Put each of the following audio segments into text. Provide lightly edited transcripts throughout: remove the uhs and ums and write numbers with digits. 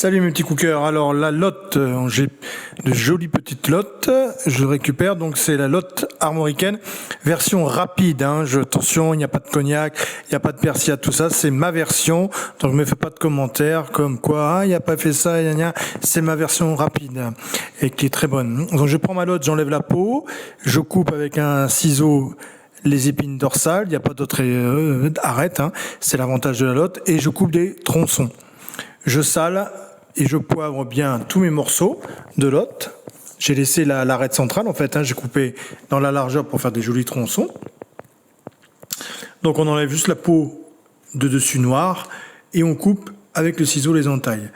Salut mes petits cookers. Alors la lotte, j'ai de jolies petites lottes. Je récupère, donc c'est la lotte armoricaine, version rapide. Attention, il n'y a pas de cognac, il n'y a pas de persillade, tout ça. C'est ma version. Donc ne me fais pas de commentaires comme quoi il n'y a pas fait ça, c'est ma version rapide et qui est très bonne. Donc je prends ma lotte, j'enlève la peau, je coupe avec un ciseau les épines dorsales. Il n'y a pas d'autre arête. C'est l'avantage de la lotte et je coupe des tronçons. Je sale et je poivre bien tous mes morceaux de lotte. J'ai laissé l'arête centrale en fait, j'ai coupé dans la largeur pour faire des jolis tronçons. Donc on enlève juste la peau de dessus noire et on coupe avec le ciseau les entailles.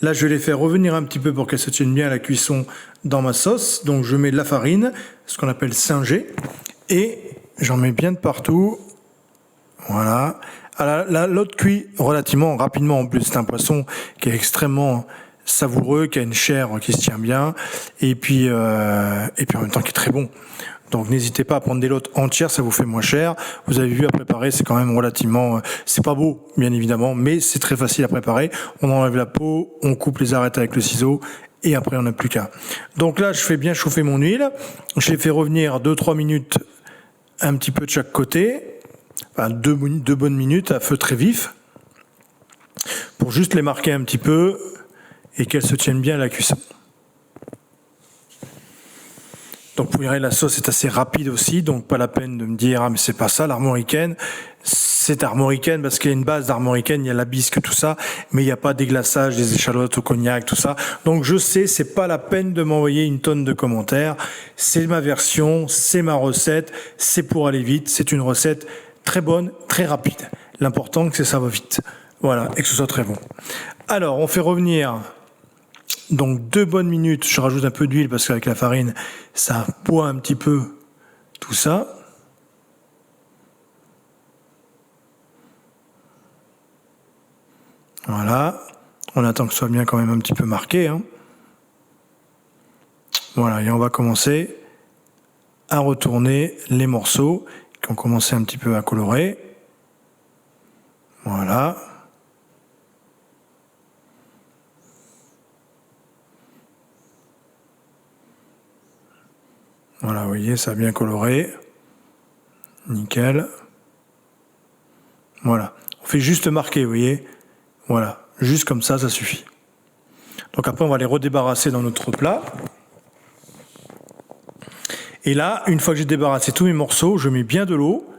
Là je vais les faire revenir un petit peu pour qu'elles se tiennent bien à la cuisson dans ma sauce. Donc je mets de la farine, ce qu'on appelle singé, et j'en mets bien de partout. Voilà. La lotte cuit relativement rapidement en plus. C'est un poisson qui est extrêmement savoureux, qui a une chair qui se tient bien, et puis en même temps qui est très bon. Donc n'hésitez pas à prendre des lottes entières, ça vous fait moins cher. Vous avez vu à préparer, c'est quand même relativement, c'est pas beau bien évidemment, mais c'est très facile à préparer. On enlève la peau, on coupe les arêtes avec le ciseau. Et après on n'a plus qu'à. Donc là je fais bien chauffer mon huile. Je les fais revenir 2-3 minutes, un petit peu de chaque côté. Enfin, deux bonnes minutes à feu très vif pour juste les marquer un petit peu et qu'elles se tiennent bien à la cuisson. Donc vous verrez, la sauce est assez rapide aussi, donc pas la peine de me dire mais c'est pas ça l'armoricaine. C'est armoricaine parce qu'il y a une base d'armoricaine, il y a la bisque, tout ça, mais il n'y a pas déglaçage, des échalotes au cognac, tout ça. Donc je sais, c'est pas la peine de m'envoyer une tonne de commentaires. C'est ma version, c'est ma recette, c'est pour aller vite, c'est une recette très bonne, très rapide. L'important, c'est que ça va vite. Voilà, et que ce soit très bon. Alors, on fait revenir donc 2 bonnes minutes. Je rajoute un peu d'huile parce qu'avec la farine, ça boit un petit peu tout ça. Voilà. On attend que ce soit bien quand même un petit peu marqué. Voilà, et on va commencer à retourner les morceaux qui ont commencé un petit peu à colorer. Voilà. Voilà, vous voyez, ça a bien coloré. Nickel. Voilà. On fait juste marquer, vous voyez. Voilà. Juste comme ça suffit. Donc après, on va les redébarrasser dans notre plat. Et là, une fois que j'ai débarrassé tous mes morceaux, je mets bien de l'eau,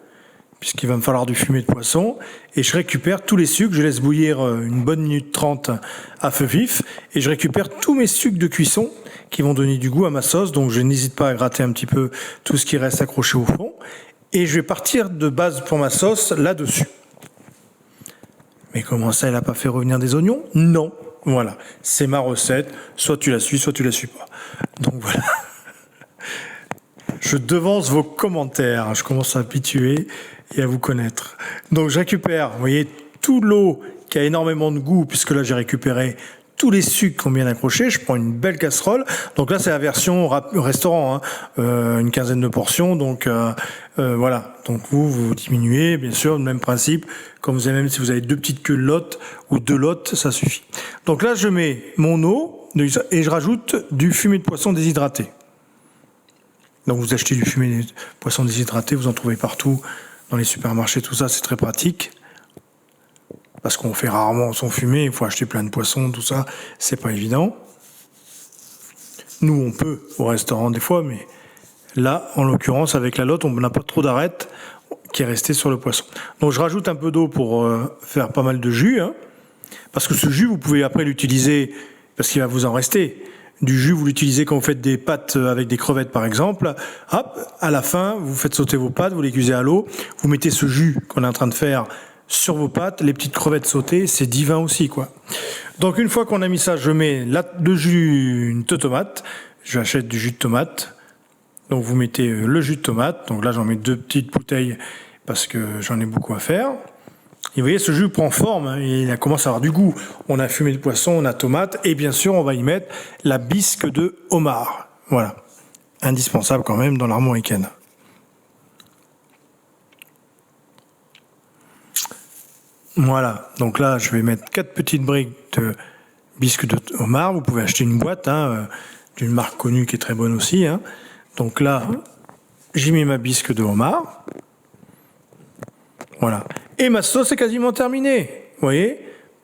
puisqu'il va me falloir du fumet de poisson, et je récupère tous les sucres, je laisse bouillir une bonne minute 30 à feu vif, et je récupère tous mes sucres de cuisson qui vont donner du goût à ma sauce, donc je n'hésite pas à gratter un petit peu tout ce qui reste accroché au fond, et je vais partir de base pour ma sauce là-dessus. Mais comment ça, elle n'a pas fait revenir des oignons? Non, voilà, c'est ma recette, soit tu la suis pas. Donc voilà. Je devance vos commentaires, je commence à m'habituer et à vous connaître. Donc je récupère, vous voyez, tout l'eau qui a énormément de goût, puisque là j'ai récupéré tous les sucres qu'on vient d'accrocher. Je prends une belle casserole. Donc là c'est la version restaurant, une quinzaine de portions. Donc voilà. Donc vous diminuez, bien sûr, le même principe. Comme vous avez, même si vous avez 2 petites queues de lotte ou 2 lottes, ça suffit. Donc là je mets mon eau et je rajoute du fumet de poisson déshydraté. Donc vous achetez du fumet de poisson déshydraté, vous en trouvez partout dans les supermarchés, tout ça, c'est très pratique. Parce qu'on fait rarement son fumet, il faut acheter plein de poissons, tout ça, c'est pas évident. Nous, on peut au restaurant des fois, mais là, en l'occurrence, avec la lotte, on n'a pas trop d'arête qui est restée sur le poisson. Donc je rajoute un peu d'eau pour faire pas mal de jus, parce que ce jus, vous pouvez après l'utiliser, parce qu'il va vous en rester. Du jus, vous l'utilisez quand vous faites des pâtes avec des crevettes, par exemple. Hop, à la fin, vous faites sauter vos pâtes, vous les cuisez à l'eau. Vous mettez ce jus qu'on est en train de faire sur vos pâtes, les petites crevettes sautées, c'est divin aussi, quoi. Donc, une fois qu'on a mis ça, je mets le jus de tomate. J'achète du jus de tomate. Donc, vous mettez le jus de tomate. Donc là, j'en mets 2 petites bouteilles parce que j'en ai beaucoup à faire. Et vous voyez, ce jus prend forme, et il commence à avoir du goût. On a fumé de poisson, on a tomate, et bien sûr, on va y mettre la bisque de homard. Voilà. Indispensable quand même dans l'armoricaine. Voilà. Donc là, je vais mettre 4 petites briques de bisque de homard. Vous pouvez acheter une boîte d'une marque connue qui est très bonne aussi. Hein. Donc là, j'y mets ma bisque de homard. Voilà. Et ma sauce est quasiment terminée. Vous voyez?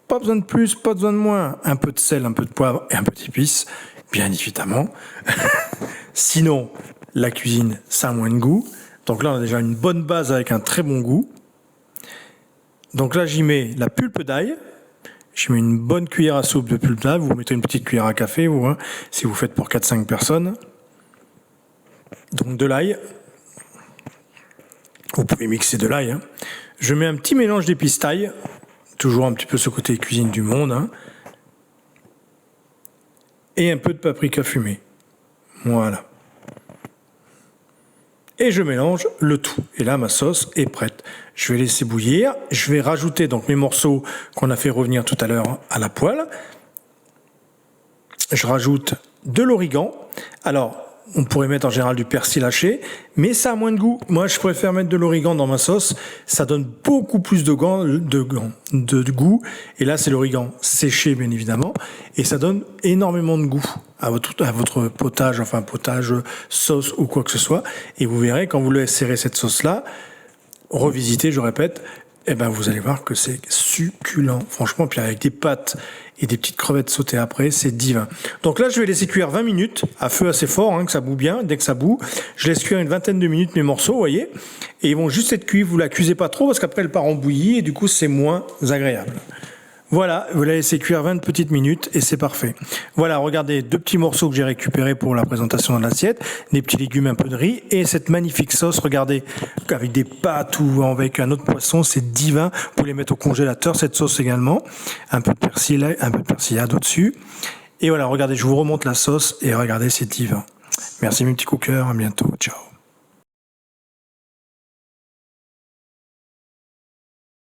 Pas besoin de plus, pas besoin de moins. Un peu de sel, un peu de poivre et un peu d'épices, bien évidemment. Sinon, la cuisine, ça a moins de goût. Donc là, on a déjà une bonne base avec un très bon goût. Donc là, j'y mets la pulpe d'ail. J'y mets une bonne cuillère à soupe de pulpe d'ail. Vous mettez une petite cuillère à café, vous, hein, si vous faites pour 4-5 personnes. Donc de l'ail. Vous pouvez mixer de l'ail. Hein. Je mets un petit mélange d'épices thaï. Toujours un petit peu ce côté cuisine du monde. Hein. Et un peu de paprika fumée. Voilà. Et je mélange le tout. Et là, ma sauce est prête. Je vais laisser bouillir. Je vais rajouter donc mes morceaux qu'on a fait revenir tout à l'heure à la poêle. Je rajoute de l'origan. Alors, on pourrait mettre en général du persil haché, mais ça a moins de goût. Moi, je préfère mettre de l'origan dans ma sauce. Ça donne beaucoup plus de goût. Et là, c'est l'origan séché, bien évidemment. Et ça donne énormément de goût à votre potage, enfin potage, sauce ou quoi que ce soit. Et vous verrez, quand vous laisserez cette sauce-là, revisiter, je répète, eh ben vous allez voir que c'est succulent. Franchement, puis avec des pâtes et des petites crevettes sautées après, c'est divin. Donc là, je vais laisser cuire 20 minutes à feu assez fort, hein, que ça bout bien. Dès que ça bout, je laisse cuire une vingtaine de minutes mes morceaux, vous voyez. Et ils vont juste être cuits. Vous la cuisez pas trop parce qu'après elle part en bouillie et du coup c'est moins agréable. Voilà, vous la laissez cuire 20 petites minutes et c'est parfait. Voilà, regardez, 2 petits morceaux que j'ai récupérés pour la présentation dans l'assiette, des petits légumes, un peu de riz et cette magnifique sauce, regardez, avec des pâtes ou avec un autre poisson, c'est divin. Vous pouvez les mettre au congélateur, cette sauce également, un peu de persillade au-dessus. Et voilà, regardez, je vous remonte la sauce et regardez, c'est divin. Merci mes petits cookers, à bientôt, ciao.